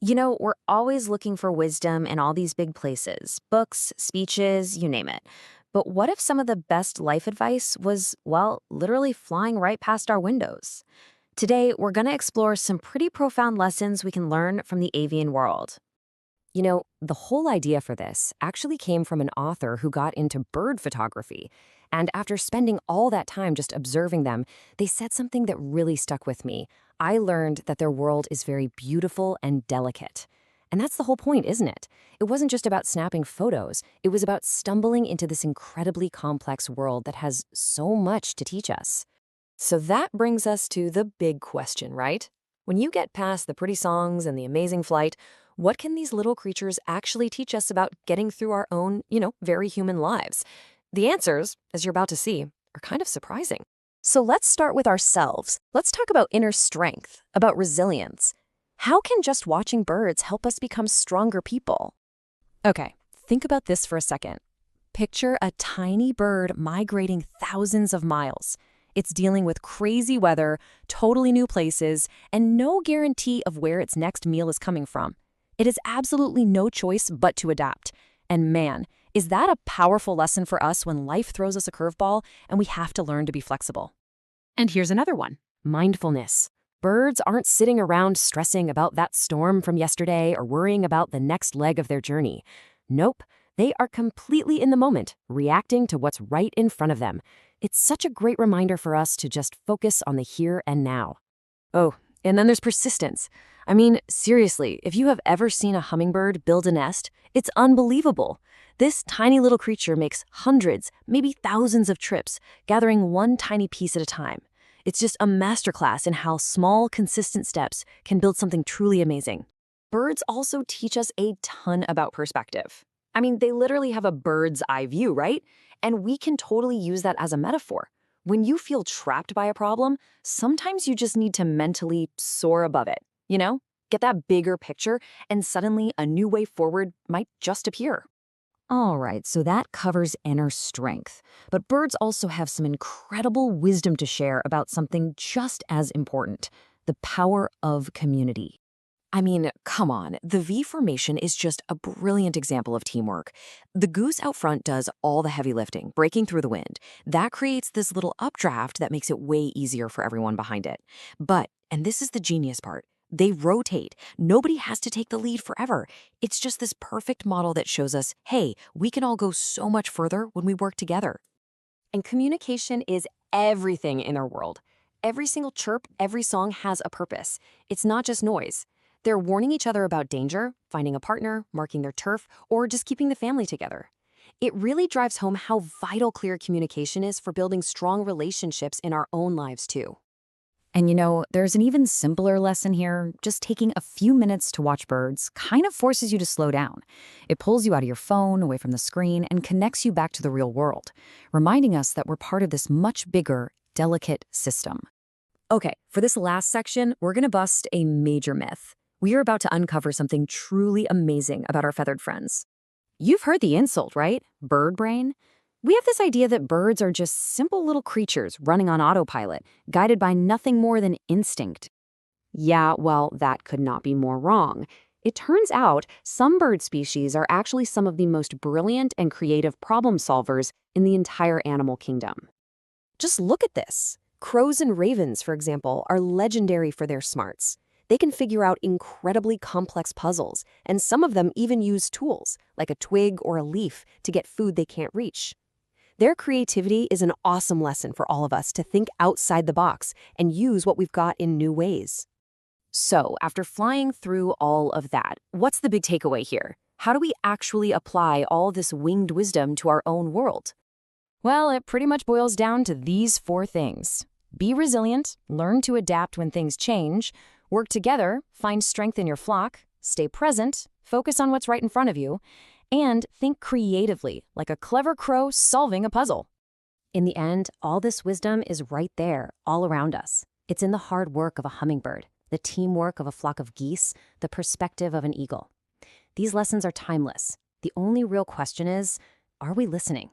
We're always looking for wisdom in all these big places books, speeches, you name it. But what if some of the best life advice was, well, literally flying right past our windows? Today, we're going to explore some pretty profound lessons we can learn from the avian world. The whole idea for this actually came from an author who got into bird photography. And after spending all that time just observing them, they said something that really stuck with me. I learned that their world is very beautiful and delicate. And that's the whole point, isn't it? It wasn't just about snapping photos, it was about stumbling into this incredibly complex world that has so much to teach us. So that brings us to the big question, right? When you get past the pretty songs and the amazing flight, what can these little creatures actually teach us about getting through our own, very human lives? The answers, as you're about to see, are kind of surprising. So let's start with ourselves. Let's talk about inner strength, about resilience. How can just watching birds help us become stronger people? Okay, think about this for a second. Picture a tiny bird migrating thousands of miles. It's dealing with crazy weather, totally new places, and no guarantee of where its next meal is coming from. It has absolutely no choice but to adapt. And man, is that a powerful lesson for us when life throws us a curveball and we have to learn to be flexible. And here's another one: mindfulness. Birds aren't sitting around stressing about that storm from yesterday or worrying about the next leg of their journey. Nope, they are completely in the moment, reacting to what's right in front of them. It's such a great reminder for us to just focus on the here and now. Oh, and then there's persistence. I mean, seriously, if you have ever seen a hummingbird build a nest, it's unbelievable. This tiny little creature makes hundreds, maybe thousands of trips, gathering one tiny piece at a time. It's just a masterclass in how small, consistent steps can build something truly amazing. Birds also teach us a ton about perspective. I mean, they literally have a bird's eye view, right? And we can totally use that as a metaphor. When you feel trapped by a problem, sometimes you just need to mentally soar above it, Get that bigger picture, and suddenly a new way forward might just appear. All right, so that covers inner strength. But birds also have some incredible wisdom to share about something just as important: the power of community. I mean, come on, the V formation is just a brilliant example of teamwork. The goose out front does all the heavy lifting, breaking through the wind. That creates this little updraft that makes it way easier for everyone behind it. But, and this is the genius part, they rotate. Nobody has to take the lead forever. It's just this perfect model that shows us, hey, we can all go so much further when we work together. And communication is everything in our world. Every single chirp, every song has a purpose. It's not just noise. They're warning each other about danger, finding a partner, marking their turf, or just keeping the family together. It really drives home how vital clear communication is for building strong relationships in our own lives, too. And there's an even simpler lesson here. Just taking a few minutes to watch birds kind of forces you to slow down. It pulls you out of your phone, away from the screen, and connects you back to the real world, reminding us that we're part of this much bigger, delicate system. Okay, for this last section, we're going to bust a major myth. We are about to uncover something truly amazing about our feathered friends. You've heard the insult, right? Bird brain? We have this idea that birds are just simple little creatures running on autopilot, guided by nothing more than instinct. Yeah, well, that could not be more wrong. It turns out some bird species are actually some of the most brilliant and creative problem solvers in the entire animal kingdom. Just look at this. Crows and ravens, for example, are legendary for their smarts. They can figure out incredibly complex puzzles, and some of them even use tools, like a twig or a leaf, to get food they can't reach. Their creativity is an awesome lesson for all of us to think outside the box and use what we've got in new ways. So, after flying through all of that, what's the big takeaway here? How do we actually apply all this winged wisdom to our own world? Well, it pretty much boils down to these 4 things. Be resilient, learn to adapt when things change, work together, find strength in your flock, stay present, focus on what's right in front of you, and think creatively, like a clever crow solving a puzzle. In the end, all this wisdom is right there, all around us. It's in the hard work of a hummingbird, the teamwork of a flock of geese, the perspective of an eagle. These lessons are timeless. The only real question is, are we listening?